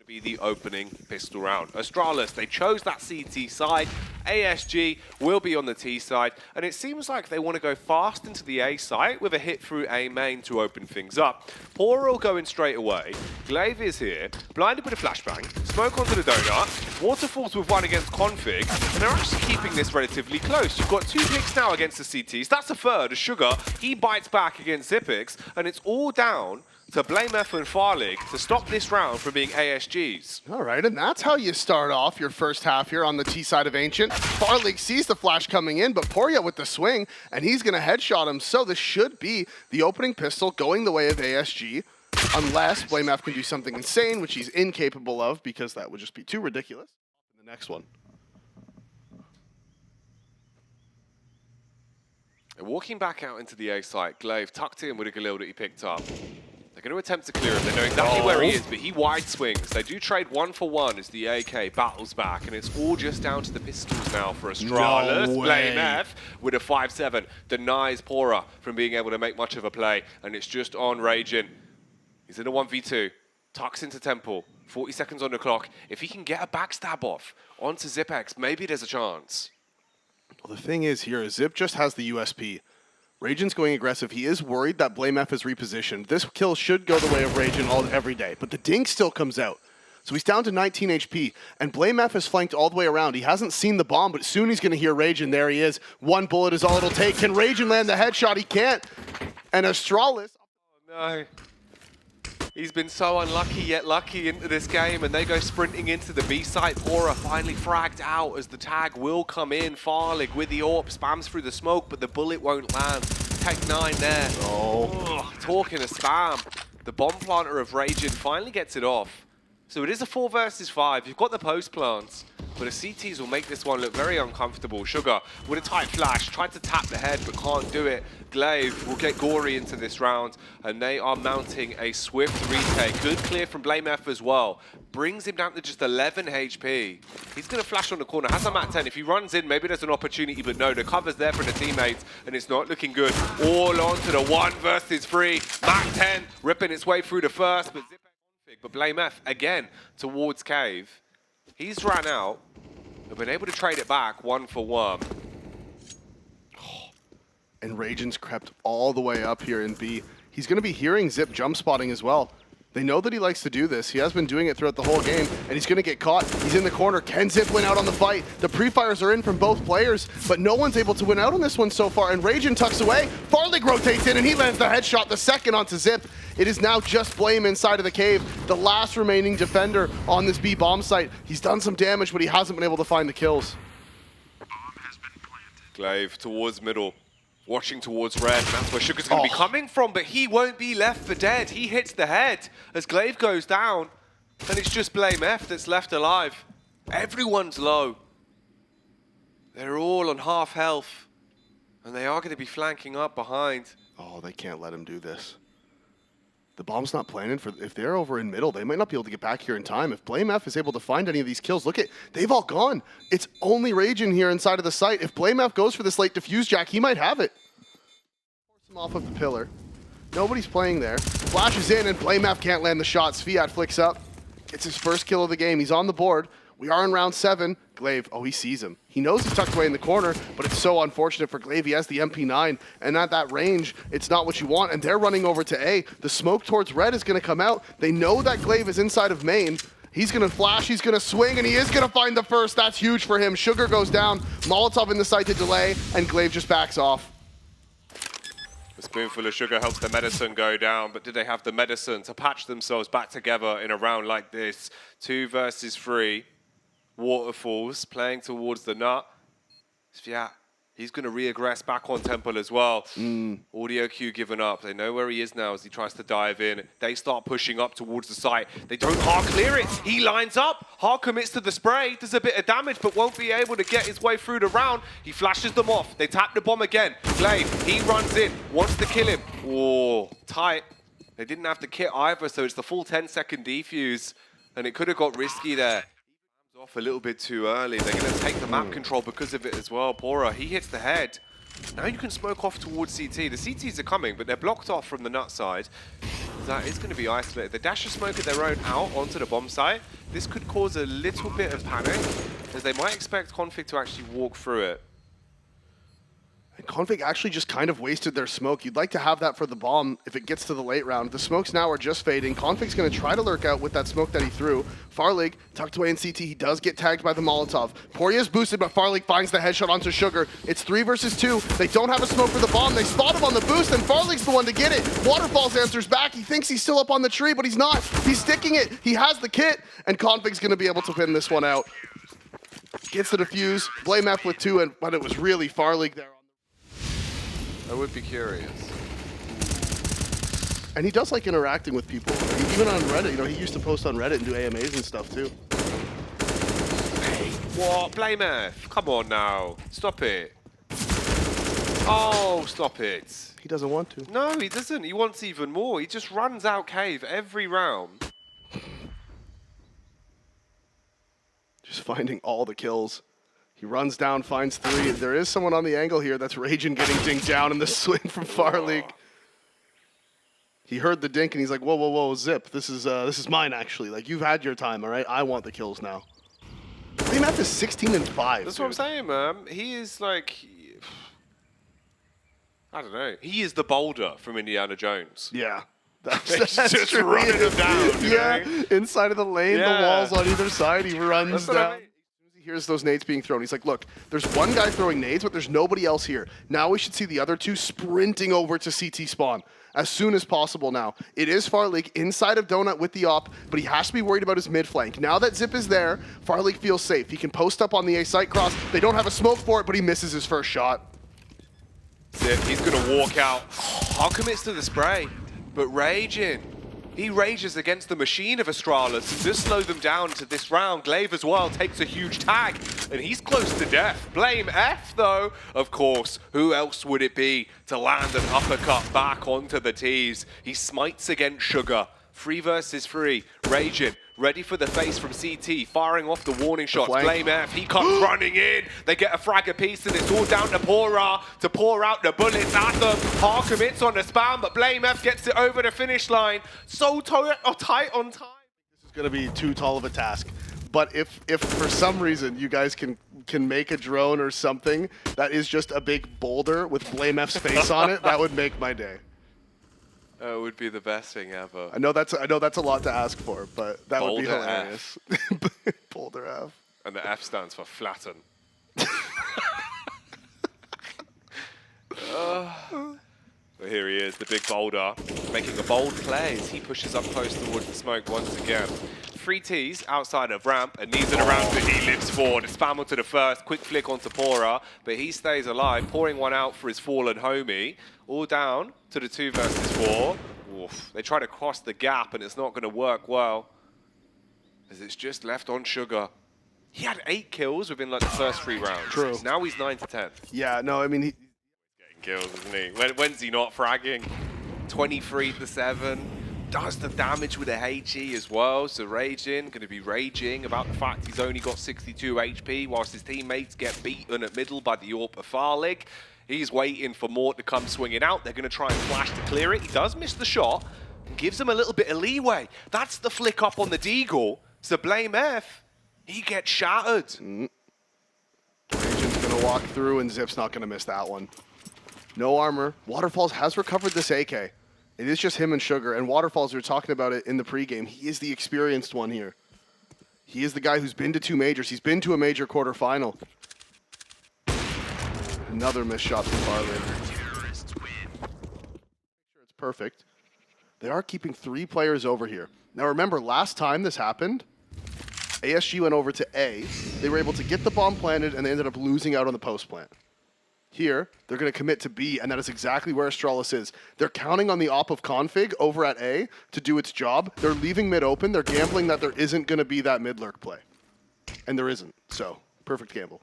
Be the opening pistol round. Astralis, they chose that CT side. ASG will be on the T side, and it seems like they want to go fast into the A site with a hit through A main to open things up. Pora will go in straight away. Glaive is here, blinded with a flashbang, smoke onto the donut, waterfalls with one against config, and they're actually keeping this relatively close. You've got 2 picks now against the CTs. That's a third. A Sugar, he bites back against Zipix, and it's all down to BlameF and Farlig to stop this round from being ASGs. All right, and that's how you start off your first half here on the T side of Ancient. Farlig sees the flash coming in, but Poria with the swing, and he's going to headshot him. So this should be the opening pistol going the way of ASG, unless BlameF can do something insane, which he's incapable of, because that would just be too ridiculous. The next one. And walking back out into the A site, Glaive tucked in with a Galil that he picked up. They're going to attempt to clear him. They know exactly where he is, but he wide swings. They do trade 1 for 1 as the AK battles back, and it's all just down to the pistols now for Astralis. No way. BlameF with a 5-7 denies Pora from being able to make much of a play, and it's just on Raging. He's in a 1v2, tucks into Temple, 40 seconds on the clock. If he can get a backstab off onto Zipex, maybe there's a chance. Well, the thing is here, Zip just has the USP. Raging's going aggressive. He is worried that BlameF is repositioned. This kill should go the way of Raging every day, but the dink still comes out. So he's down to 19 HP, and BlameF is flanked all the way around. He hasn't seen the bomb, but soon he's going to hear Raging. There he is. 1 bullet is all it'll take. Can Raging land the headshot? He can't. And Astralis... Oh, no. He's been so unlucky yet lucky into this game, and they go sprinting into the B site. Pora finally fragged out as the tag will come in. Farlig with the AWP spams through the smoke, but the bullet won't land. Tech 9 there. Oh, talking of spam. The bomb planter of Raging finally gets it off. So it is a 4 versus 5. You've got the post plants, but the CTs will make this one look very uncomfortable. Sugar with a tight flash, tried to tap the head but can't do it. Glaive will get gory into this round, and they are mounting a swift retake. Good clear from BlameF as well. Brings him down to just 11 HP. He's going to flash on the corner, has a mat 10. If he runs in, maybe there's an opportunity, but no, the cover's there for the teammates, and it's not looking good. All on to the 1 versus 3. Mat 10 ripping its way through the first, but BlameF again towards Cave. He's ran out. They've been able to trade it back 1 for 1. And Raging's crept all the way up here in B. He's going to be hearing Zip jump spotting as well. They know that he likes to do this. He has been doing it throughout the whole game, and he's going to get caught. He's in the corner. Can Zip win out on the fight? The pre-fires are in from both players, but no one's able to win out on this one so far, and Raging tucks away. Farlig rotates in, and he lands the headshot, the second onto Zip. It is now just Blame inside of the cave, the last remaining defender on this B bomb site. He's done some damage, but he hasn't been able to find the kills. Glaive towards middle. Watching towards red, that's where Sugar's going to be coming from, but he won't be left for dead. He hits the head as Glaive goes down, and it's just BlameF that's left alive. Everyone's low. They're all on half health, and they are going to be flanking up behind. Oh, they can't let him do this. The bomb's not planted for, if they're over in middle, they might not be able to get back here in time. If BlameF is able to find any of these kills, look at, they've all gone. It's only Raging here inside of the site. If BlameF goes for this late diffuse jack, he might have it. Force him off of the pillar. Nobody's playing there. Flashes in and BlameF can't land the shot. Sviat flicks up. Gets his first kill of the game. He's on the board. We are in round 7. Glaive, oh, he sees him. He knows he's tucked away in the corner, but it's so unfortunate for Glaive. He has the MP9, and at that range, it's not what you want, and they're running over to A. The smoke towards red is going to come out. They know that Glaive is inside of main. He's going to flash, he's going to swing, and he is going to find the first. That's huge for him. Sugar goes down, Molotov in the site to delay, and Glaive just backs off. A spoonful of sugar helps the medicine go down, but did they have the medicine to patch themselves back together in a round like this? 2 versus 3. Waterfalls playing towards the nut. Sviat, he's going to reaggress back on Temple as well. Audio cue given up. They know where he is now as he tries to dive in. They start pushing up towards the site. They don't hard clear it. He lines up. Hard commits to the spray. Does a bit of damage, but won't be able to get his way through the round. He flashes them off. They tap the bomb again. Glaive, he runs in. Wants to kill him. Oh, tight. They didn't have the kit either, so it's the full 10-second defuse. And it could have got risky there. Off a little bit too early. They're going to take the map control because of it as well. Pora, he hits the head. Now you can smoke off towards CT. The CTs are coming, but they're blocked off from the nut side. That is going to be isolated. The dash of smoke of their own out onto the bomb site. This could cause a little bit of panic, as they might expect Config to actually walk through it. And Config actually just kind of wasted their smoke. You'd like to have that for the bomb if it gets to the late round. The smokes now are just fading. Config's going to try to lurk out with that smoke that he threw. Farlig tucked away in CT. He does get tagged by the Molotov. Poiria's boosted, but Farlig finds the headshot onto Sugar. It's 3 versus 2. They don't have a smoke for the bomb. They spot him on the boost, and Farlig's the one to get it. Waterfalls answers back. He thinks he's still up on the tree, but he's not. He's sticking it. He has the kit, and Config's going to be able to win this one out. Gets the defuse. Blame F with 2, but it was really Farlig there. I would be curious. And he does like interacting with people. Even on Reddit, you know, he used to post on Reddit and do AMAs and stuff too. Hey, what? Blame F. Come on now. Stop it. Oh, stop it. He doesn't want to. No, he doesn't. He wants even more. He just runs out cave every round. Just finding all the kills. He runs down, finds 3. There is someone on the angle here. That's Ragin getting dinked down in the swing from Farlig. He heard the dink and he's like, whoa, whoa, whoa, Zip. This is mine actually. Like, you've had your time, all right? I want the kills now. Map is 16 and 5. That's what I'm saying, man. He is like, I don't know. He is the boulder from Indiana Jones. Yeah. That's just running him down. You know? Inside of the lane, the walls on either side, he runs down. I mean. He hears those nades being thrown. He's like, look, there's one guy throwing nades, but there's nobody else here. Now we should see the other 2 sprinting over to CT spawn as soon as possible now. It is Farlig inside of Donut with the op, but he has to be worried about his mid flank. Now that Zip is there, Farlig feels safe. He can post up on the A site cross. They don't have a smoke for it, but he misses his first shot. Zip, he's going to walk out. I'll commit to the spray, but Ragin. He rages against the machine of Astralis to just slow them down to this round. Glaive as well takes a huge tag, and he's close to death. Blame F, though. Of course, who else would it be to land an uppercut back onto the tees? He smites against Sugar. 3 versus 3. Raging, ready for the face from CT, firing off the warning shots. Blame F, he comes running in. They get a frag apiece, and it's all down to Pora to pour out the bullets at them. Hard commits on the spam, but Blame F gets it over the finish line. So tight on time. This is going to be too tall of a task. But if for some reason you guys can make a drone or something that is just a big boulder with Blame F's face on it, that would make my day. It would be the best thing ever. I know that's a lot to ask for, but that would be Boulder hilarious. Boulder F. And the F stands for flatten. But here he is, the big boulder, making a bold play as he pushes up close towards the smoke once again. 3 Ts outside of ramp, and these are the rounds that he lives for. The spam onto the first, quick flick onto Pora, but he stays alive, pouring one out for his fallen homie. All down to the 2 versus 4. Oof. They try to cross the gap, and it's not going to work well, as it's just left on Sugar. He had 8 kills within like the first 3 rounds. True. Now he's 9 to 10. Yeah, no, I mean, Getting kills, isn't he? When's he not fragging? 23 to 7. Does the damage with a HE as well. So Raging, going to be raging about the fact he's only got 62 HP, whilst his teammates get beaten at middle by the AWP of Farlig. He's waiting for Mort to come swinging out. They're going to try and flash to clear it. He does miss the shot and gives him a little bit of leeway. That's the flick up on the Deagle. So Blame F, he gets shattered. Raging's going to walk through, and Zip's not going to miss that one. No armor. Waterfalls has recovered this AK. It is just him and Sugar. And Waterfalls, we were talking about it in the pregame. He is the experienced one here. He is the guy who's been to 2 majors. He's been to a major quarterfinal. Another missed shot from Farlig. It's perfect. They are keeping 3 players over here. Now remember, last time this happened, ASG went over to A. They were able to get the bomb planted, and they ended up losing out on the post plant. Here, they're going to commit to B, and that is exactly where Astralis is. They're counting on the op of Config over at A to do its job. They're leaving mid open. They're gambling that there isn't going to be that mid lurk play. And there isn't. So, perfect gamble.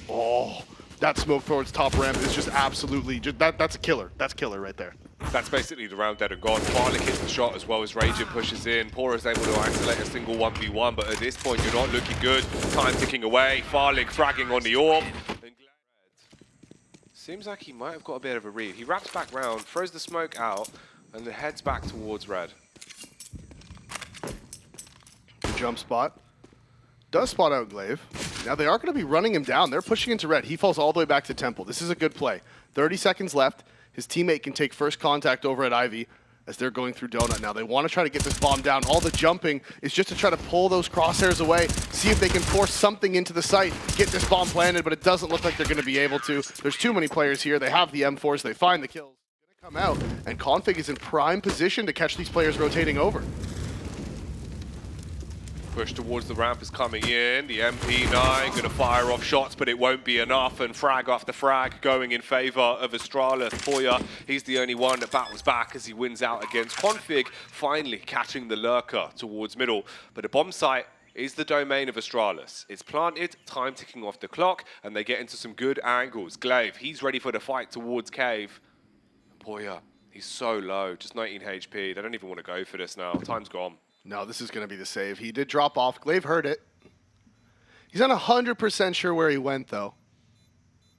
Oh, that smoke towards top ramp is just absolutely, that's a killer. That's killer right there. That's basically the round dead and gone. Farlig hits the shot as well as Raging pushes in. Pora's able to isolate a single 1v1, but at this point you're not looking good. Time ticking away. Farlig fragging on the AWP. Seems like he might have got a bit of a read. He wraps back round, throws the smoke out, And it heads back towards red. The jump spot. Does spot out Glaive. Now they are going to be running him down. They're pushing into red. He falls all the way back to Temple. This is a good play. 30 seconds left. His teammate can take first contact over at Ivy as they're going through Donut now. They want to try to get this bomb down. All the jumping is just to try to pull those crosshairs away, see if they can force something into the site, get this bomb planted, but it doesn't look like they're going to be able to. There's too many players here. They have the M4s. They find the kills. Going to come out, and Config is in prime position to catch these players rotating over. Push towards the ramp is coming in. The MP9 going to fire off shots, but it won't be enough. And frag after frag going in favor of Astralis. Poya, he's the only one that battles back as he wins out against Config, finally catching the lurker towards middle. But the bomb site is the domain of Astralis. It's planted, time ticking off the clock, and they get into some good angles. Glaive, he's ready for the fight towards Cave. Poya, he's so low, just 19 HP. They don't even want to go for this now. Time's gone. No, this is going to be the save. He did drop off. Glaive heard it. He's not 100% sure where he went, though.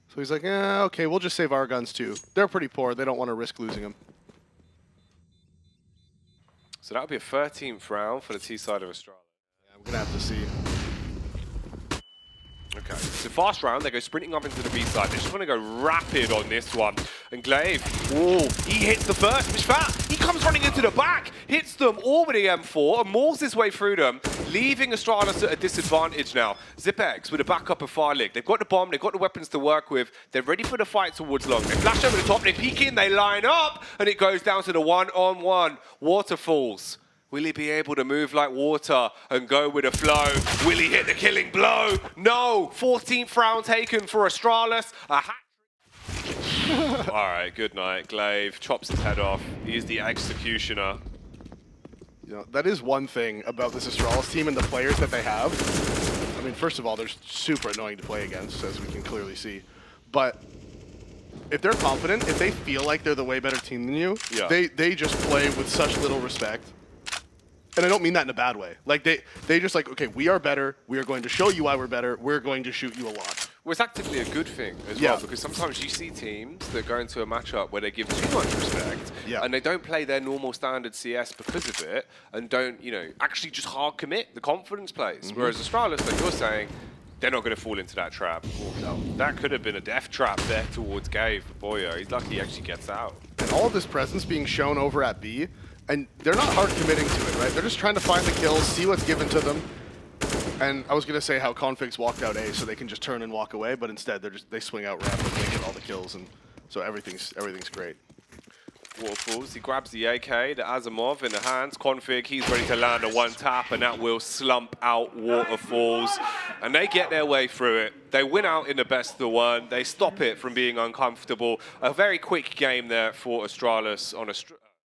So he's like, okay, we'll just save our guns, too. They're pretty poor. They don't want to risk losing them. So that'll be a 13th round for the T side of Astralis. Yeah, we're going to have to see. Okay, so fast round, they go sprinting up into the B side. They just want to go rapid on this one. And Glaive, oh, he hits the first. Mishfat, he comes running into the back, hits them all with the M4, and mauls his way through them, leaving Astralis at a disadvantage now. ZipX with a backup of Firelig. They've got the bomb, they've got the weapons to work with. They're ready for the fight towards long. They flash over the top, they peek in, they line up, and it goes down to the one-on-one. Waterfalls. Will he be able to move like water and go with a flow? Will he hit the killing blow? No! 14th round taken for Astralis. A hat. All right, good night. Glaive chops his head off. He's the executioner. You know, that is one thing about this Astralis team and the players that they have. I mean, first of all, they're super annoying to play against, as we can clearly see. But if they're confident, if they feel like they're the way better team than you, yeah, they just play with such little respect. And I don't mean that in a bad way. Like, they just like, okay, we are better. We are going to show you why we're better. We're going to shoot you a lot. Well, it's actively a good thing as well, because sometimes you see teams that go into a matchup where they give too much respect, and they don't play their normal standard CS because of it, and don't, you know, actually just hard commit the confidence plays. Whereas Astralis, like you're saying, they're not going to fall into that trap. Oh, no. That could have been a death trap there towards Cave for Boya. He's lucky he actually gets out. And all of this presence being shown over at B, and they're not hard committing to it, right? They're just trying to find the kills, see what's given to them. And I was going to say how Configs walked out A so they can just turn and walk away, but instead they swing out ramp and they get all the kills, and so everything's great. Waterfalls, he grabs the AK, the Asimov in the hands. Config, he's ready to land a one tap, and that will slump out Waterfalls. And they get their way through it. They win out in the best of the one. They stop it from being uncomfortable. A very quick game there for Astralis on a